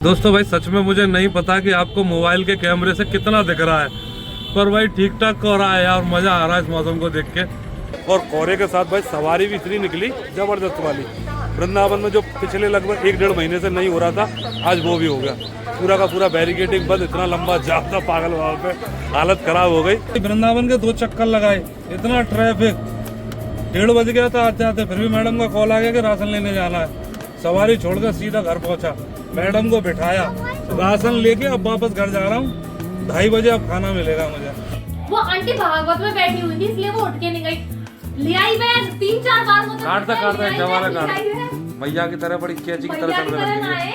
दोस्तों भाई सच में मुझे नहीं पता कि आपको मोबाइल के कैमरे से कितना दिख रहा है, पर भाई ठीक ठाक हो रहा है यार। मजा आ रहा है इस मौसम को देख के। और कोहरे के साथ भाई सवारी भी इतनी निकली जबरदस्त वाली। वृंदावन में जो पिछले लगभग 1-1.5 महीने से नहीं हो रहा था, आज वो भी हो गया। पूरा का पूरा बैरिकेडिंग बंद, इतना लंबा जाम था पागल, वहाँ पे हालत खराब हो गई। वृंदावन के 2 चक्कर लगाए, इतना ट्रैफिक। 1:30 बज गया था आते आते, फिर भी मैडम का कॉल आ गया कि राशन लेने जाना है। सवारी छोड़कर सीधा घर पहुंचा, मैडम को बिठाया, राशन लेके अब वापस घर जा रहा हूँ। 2:30 बजे अब खाना मिलेगा मुझे। वो आंटी भागवत में बैठी हुई थी इसलिए वो उठ के नहीं गई। ले आई मैं 3-4 बार वो काटता जवाना काट मैया की तरह, बड़ी कैची की तरह चल रही है।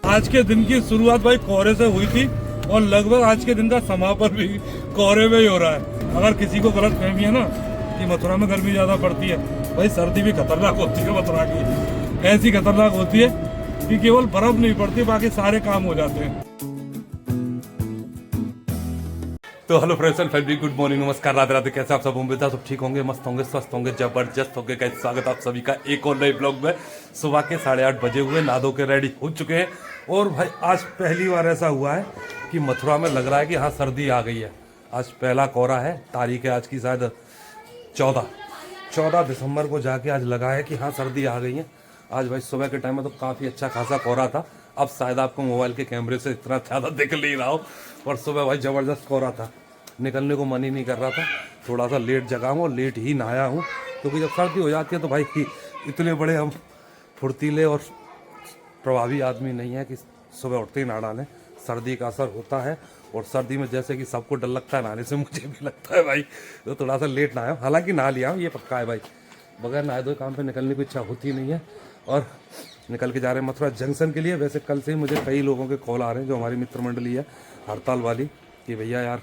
आज के दिन की शुरुआत भाई कोहरे से हुई थी और लगभग आज के दिन का समापन भी कोहरे में ही हो रहा है। अगर किसी को गलत फहमी है ना कि मथुरा में गर्मी ज्यादा पड़ती है, भाई सर्दी भी खतरनाक होती है। मथुरा की ऐसी खतरनाक होती है कि केवल बर्फ नहीं पड़ती, बाकी सारे काम हो जाते हैं। तो hello friends and family, good morning, नमस्कार, राधे राधे। कैसे आप सब उम्मीद है सब ठीक होंगे, मस्त होंगे, स्वस्थ होंगे, जबरदस्त होंगे। कैसे स्वागत आप सभी का एक और नए ब्लॉग में। सुबह के 8:30 बजे हुए, नहा धो के रेडी हो चुके हैं। और भाई आज पहली बार ऐसा हुआ है कि मथुरा में लग रहा है कि हाँ सर्दी आ गई है। आज पहला कोहरा है, तारीख है आज की शायद 14 दिसंबर को जाके आज लगा है कि हाँ सर्दी आ गई है। आज भाई सुबह के टाइम में तो काफ़ी अच्छा खासा कोहरा था। अब शायद आपको मोबाइल के कैमरे से इतना ज़्यादा दिख नहीं रहा हो, और सुबह भाई ज़बरदस्त कोहरा था, निकलने को मन ही नहीं कर रहा था। थोड़ा सा लेट जगा हूँ और लेट ही नहाया हूँ, क्योंकि जब सर्दी हो जाती है तो भाई इतने बड़े हम फुर्तीले और प्रभावी आदमी नहीं है कि सुबह उठते ही नहा डालें। सर्दी का असर होता है, और सर्दी में जैसे कि सबको डर लगता है नहाने से, मुझे भी लगता है भाई, तो थोड़ा सा लेट नहाया हूँ। हालांकि नहा लिया हूँ, ये पक्का है भाई, बगैर नहाए धोए काम पे निकलने की इच्छा होती नहीं है। और निकल के जा रहे हैं मथुरा जंक्शन के लिए। वैसे कल से ही मुझे कई लोगों के कॉल आ रहे हैं जो हमारी मित्र मंडली है हड़ताल वाली, कि भैया यार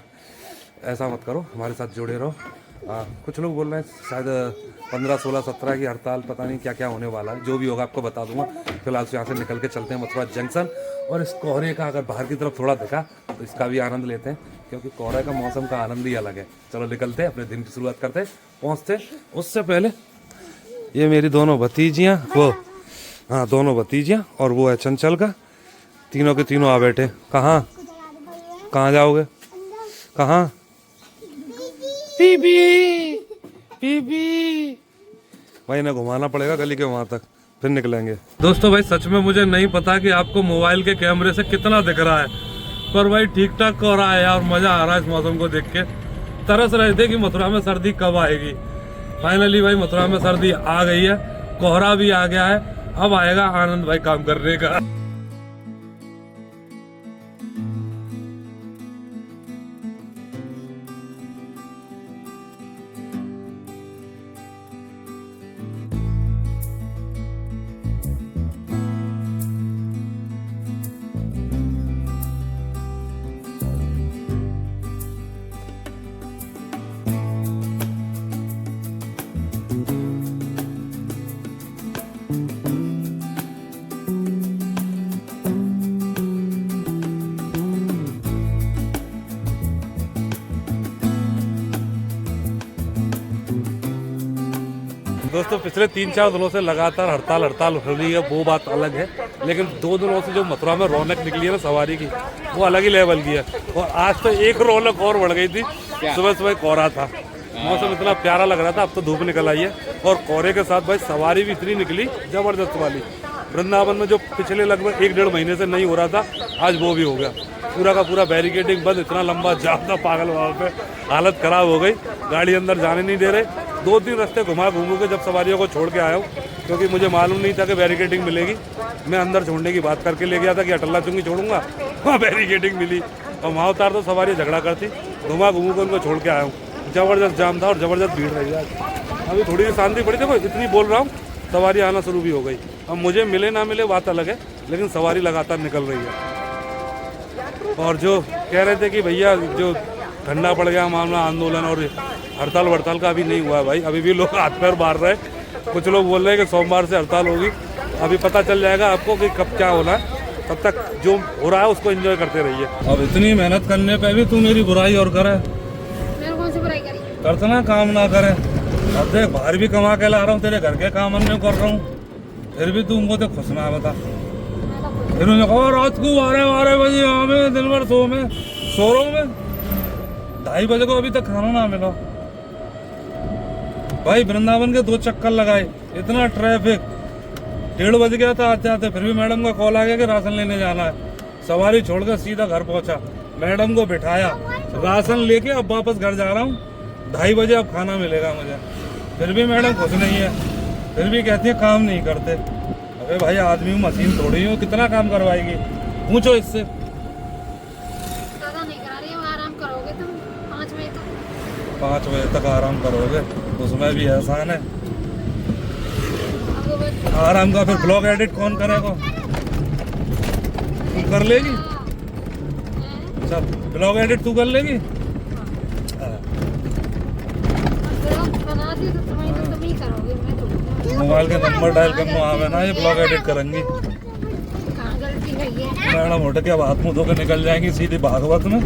ऐसा मत करो, हमारे साथ जुड़े रहो। कुछ लोग बोल रहे हैं शायद 15, 16, 17 की हड़ताल, पता नहीं क्या क्या होने वाला है। जो भी होगा आपको बता दूंगा। फिलहाल से यहाँ से निकल के चलते हैं मथुरा जंक्शन। और इस कोहरे का अगर बाहर की तरफ थोड़ा देखा तो इसका भी आनंद लेते हैं, क्योंकि कोहरे का मौसम का आनंद ही अलग है। चलो निकलते हैं, अपने दिन की शुरुआत करते हैं। पहुँचते उससे पहले ये मेरी दोनों भतीजियाँ, वो हाँ दोनों भतीजियाँ, और वो है चंचल का, तीनों के तीनों आ बैठे। कहाँ जाओगे? कहाँ? पीपी पीपी भाई इन्हें घुमाना पड़ेगा गली के वहां तक, फिर निकलेंगे। दोस्तों भाई सच में मुझे नहीं पता कि आपको मोबाइल के कैमरे से कितना दिख रहा है, पर भाई ठीक ठाक हो रहा है यार। मजा आ रहा है इस मौसम को देख के। तरस रहे थे कि मथुरा में सर्दी कब आएगी। फाइनली भाई मथुरा में सर्दी आ गई है, कोहरा भी आ गया है। अब आएगा आनंद भाई काम करने का। दोस्तों पिछले 3-4 दिनों से लगातार हड़ताल हो रही है, वो बात अलग है। लेकिन 2 दिनों से जो मथुरा में रौनक निकली है ना सवारी की, वो अलग ही लेवल की है। और आज तो एक रौनक और बढ़ गई थी। सुबह कोहरा था, मौसम इतना प्यारा लग रहा था। अब तो धूप निकल आई है, और कोहरे के साथ भाई सवारी भी इतनी निकली जबरदस्त वाली। वृंदावन में जो पिछले लगभग 1-1.5 महीने से नहीं हो रहा था, आज वो भी हो गया। पूरा का पूरा बैरिकेडिंग बंद, इतना लंबा जाम था पागल, वहाँ पे हालत खराब हो गई। गाड़ी अंदर जाने नहीं दे रहे। 2-3 रास्ते घूम के जब सवारियों को छोड़ के आया हूँ, क्योंकि मुझे मालूम नहीं था कि बैरिकेडिंग मिलेगी। मैं अंदर छोड़ने की बात करके ले गया था कि अटल्ला चुंगी छोड़ूंगा, वहाँ बैरिकेडिंग मिली, और वहाँ उतार तो सवारी झगड़ा करती। घूम के उनको छोड़ के आया हूँ। ज़बरदस्त जाम था और ज़बरदस्त भीड़ रही आज। अभी थोड़ी सी शांति पड़ी, देखो इतनी बोल रहा हूँ, सवारी आना शुरू भी हो गई। अब मुझे मिले ना मिले बात अलग है, लेकिन सवारी लगातार निकल रही है। और जो कह रहे थे कि भैया जो ठंडा पड़ गया मामला, आंदोलन और हड़ताल वड़ताल का अभी नहीं हुआ है भाई। अभी भी लोग हाथ पैर मार रहे हैं। कुछ लोग बोल रहे हैं कि सोमवार से हड़ताल होगी। अभी पता चल जाएगा आपको कि कब क्या होना है। तब तक जो हो रहा है उसको एंजॉय करते रहिए। अब इतनी मेहनत करने पे भी तू मेरी बुराई और करे। मैंने कौन सी बुराई करी? करतना काम ना करे। अब देख बाहर भी कमा के ला रहा हूँ, तेरे घर के काम अन्य कर रहा हूँ, फिर भी तुमको तो खुश ना बता। फिर उन्होंने कहा रात को 12 बजे यहाँ में दिन भर सो रहा हूँ मैं, 2:30 बजे को अभी तक खाना ना मिला। भाई वृंदावन के 2 चक्कर लगाए, इतना ट्रैफिक, 1:30 बज गया था आते आते। फिर भी मैडम का कॉल आ गया कि राशन लेने जाना है। सवारी छोड़कर सीधा घर पहुंचा, मैडम को बिठाया, राशन लेके अब वापस घर जा रहा हूँ। 2:30 बजे अब खाना मिलेगा मुझे। फिर भी मैडम खुश नहीं है, फिर भी कहती है काम नहीं करते। अबे भाई आदमी मशीन थोड़ी हो, कितना काम करवाएगी, पूछो इससे। ज्यादा नहीं करा रही हूँ, आराम करोगे तुम 5 बजे तक। 5 बजे तक आराम करोगे, उसमें भी एहसान है आराम का। फिर ब्लॉग एडिट कौन करेगा? तू कर लेगी? चल ब्लॉग एडिट तू कर लेगी? बनाती तो तुम ही करोगे, मैं तो मोबाइल के नंबर डायल करना आवे ना, ये ब्लॉग एडिट करेंगी। कहाँ गलती नहीं है। मैडम उठ के अब हाथ मुंह धो के निकल जाएंगी सीधी भागवत में।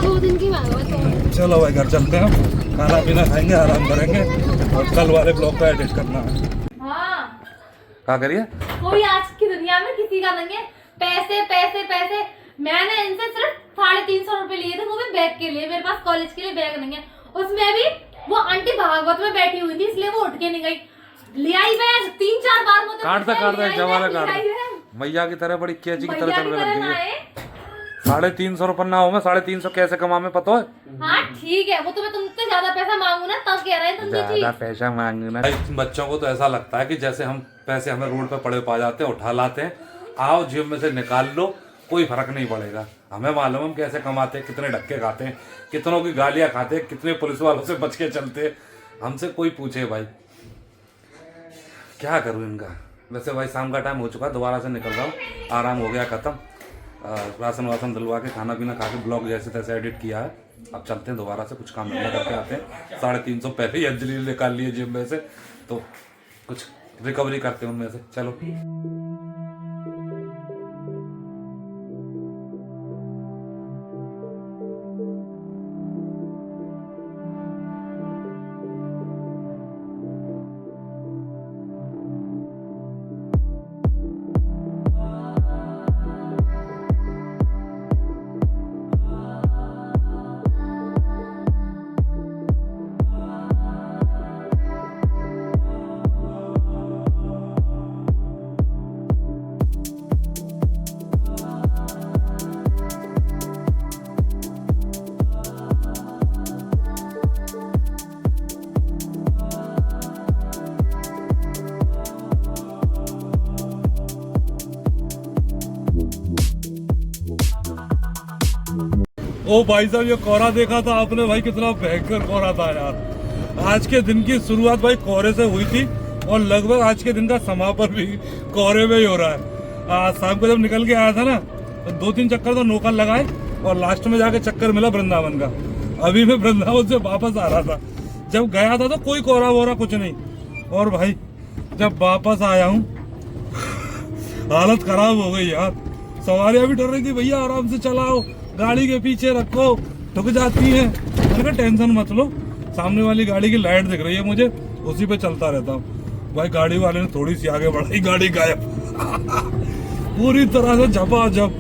2 दिन की बात है। चलो भाई घर चलते हैं, खाना पीना खाएंगे, आराम करेंगे और कल वाले ब्लॉग का एडिट करना है। हाँ, क्या करिए? कोई आज की दुनिया में किसी का नहीं है। पैसे पैसे पैसे। मैंने इनसे सिर्फ 350 रुपए लिए थे, वो भी बैग के लिए। मेरे पास कॉलेज के लिए बैग नहीं है। उसमें भी वो आंटी भागवत में बैठी हुई थी, इसलिए वो उठ के नहीं गई। ले आई बैग 3-4 बार मुझे काट दे जवाना काट दे। मैया की तरह बड़ी कैची की तरह चलने लग गई है। 350 रुपए ना हो, मैं 350 कैसे कमा में पता है? हाँ ठीक है, वो तो मैं तुमसे ज्यादा पैसा मांगू ना तब कह रहे हैं तुम ये चीज। ज्यादा पैसा मांगना। बच्चों को तो ऐसा लगता है कि जैसे हम पैसे हमें रोड पे पड़े पा जाते हैं, उठा लाते हैं, आओ जेब में से निकाल लो, कोई फर्क नहीं पड़ेगा। हमें मालूम हम कैसे कमाते हैं, कितने धक्के खाते हैं, कितनों की गालियां खाते हैं, कितने पुलिस वालों से बच के चलते हैं। हमसे कोई पूछे भाई, क्या करूँ इनका। वैसे भाई शाम का टाइम हो चुका, दोबारा से निकल रहा हूँ, आराम हो गया खत्म। राशन वासन दिलवा के खाना पीना खा के ब्लॉग जैसे तैसे एडिट किया है। अब चलते हैं दोबारा से, कुछ काम धंधा करके आते हैं। 350 पहले ही अंजलि निकाल लिए जेब में से, तो कुछ रिकवरी करते हैं उनमें से। चलो ओ भाई साहब, ये कोहरा देखा था आपने भाई? कितना भयंकर कोहरा था यार। आज के दिन की शुरुआत भाई कोहरे से हुई थी और लगभग आज के दिन का समापन भी कोहरे में ही हो रहा है। आज शाम को जब निकल के आया था ना, तो 2-3 चक्कर तो नौका लगाए और लास्ट में जाके चक्कर मिला वृंदावन का। अभी मैं वृंदावन से वापस आ रहा था, जब गया था तो कोई कोहरा वोहरा कुछ नहीं, और भाई जब वापस आया हूँ हालत खराब हो गई यार। सवारियां भी डर रही थी, भैया आराम से चलाओ, गाड़ी के पीछे रखो, ठुक जाती है। मैंने टेंशन मत लो, सामने वाली गाड़ी की लाइट दिख रही है मुझे, उसी पे चलता रहता हूँ। भाई गाड़ी वाले ने थोड़ी सी आगे बढ़ाई, गाड़ी गायब पूरी तरह से झपाझप,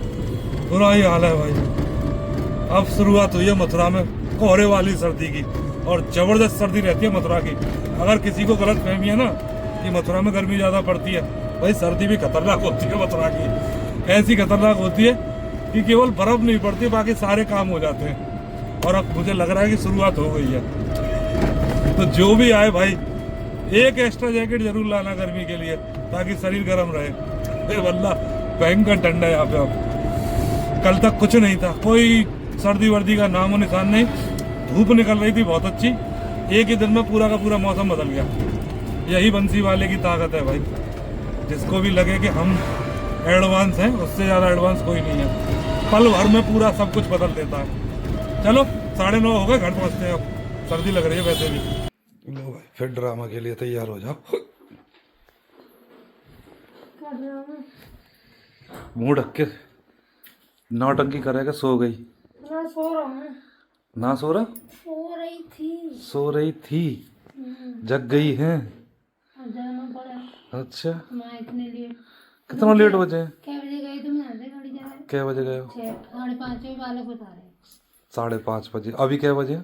बुरा ही हाल है भाई। अब शुरुआत हुई है मथुरा में कोहरे वाली सर्दी की, और जबरदस्त सर्दी रहती है मथुरा की। अगर किसी को गलत फहमी है ना कि मथुरा में गर्मी ज्यादा पड़ती है, भाई सर्दी भी खतरनाक होती है मथुरा की। ऐसी खतरनाक होती है कि केवल बर्फ नहीं पड़ती, बाकी सारे काम हो जाते हैं। और अब मुझे लग रहा है कि शुरुआत हो गई है। तो जो भी आए भाई, एक एक्स्ट्रा जैकेट जरूर लाना गर्मी के लिए, ताकि शरीर गर्म रहे। वल्ला भयंकर ठंडा है यहाँ पे। अब कल तक कुछ नहीं था, कोई सर्दी वर्दी का नामो निशान नहीं। धूप निकल रही थी बहुत अच्छी, एक ही दिन में पूरा का पूरा मौसम बदल गया। यही बंसी वाले की ताकत है भाई। जिसको भी लगे कि हम एडवांस हैं, उससे ज़्यादा एडवांस कोई नहीं है। पल भर में पूरा सब कुछ बदल देता है। चलो 9:30 हो गए, घर पहुँचते हैं। अब सर्दी लग रही है वैसे भी। लो भाई फिर ड्रामा के लिए तैयार हो जाओ। मुंह ढक के नौटंकी करेगा। सो गई? ना सो रहा हूँ। ना सो रहा? सो रही थी। जग गई है? जाना पड़ा। अच्छा, माँ इतने लेट कितना लेट बजे? क्या बजे गए तुम? यहाँ से गाड़ी जा रहे क्या बजे गए हो? 5:30 बजे वाले को बता रहे 5:30 बजे। अभी क्या बजे?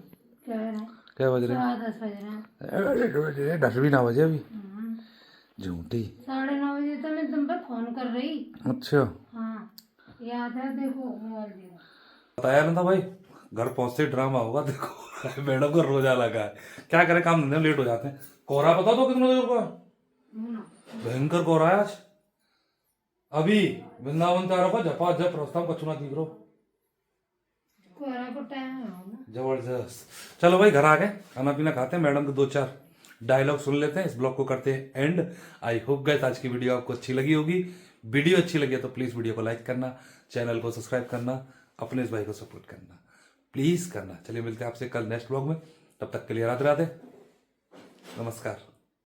क्या है क्या बज रहे? 10 बज रहे हैं। 10 भी ना बजे अभी, झूठी। 9:30 बजे तो मैं तुम पे फोन कर रही। अच्छा, हाँ याद है, देखो मोबाइल देखो। बताया ना था भाई, घर पहुंचते ही ड्रामा होगा। देखो मैडम को रोजा लगा है, क्या करें, काम धंधे में लेट हो जाते हैं। कोहरा पता तो कितना देर को है? भयंकर कोहरा है आज। अभी वृंदावन जा रहा झपा झप रास्ता में कछुना दिख रहा, कोहरा को टाइम है ना। जबरदस्त। चलो भाई घर आ गए, खाना पीना खाते हैं, मैडम के 2-4 डायलॉग सुन लेते हैं, इस ब्लॉग को करते हैं एंड। आई होप गाइस आज की वीडियो आपको अच्छी लगी होगी। वीडियो अच्छी लगी है तो प्लीज वीडियो को लाइक करना, चैनल को सब्सक्राइब करना, अपने इस भाई को सपोर्ट करना प्लीज करना। चलिए मिलते हैं आपसे कल नेक्स्ट ब्लॉग में, तब तक के लिए राधे राधे, नमस्कार।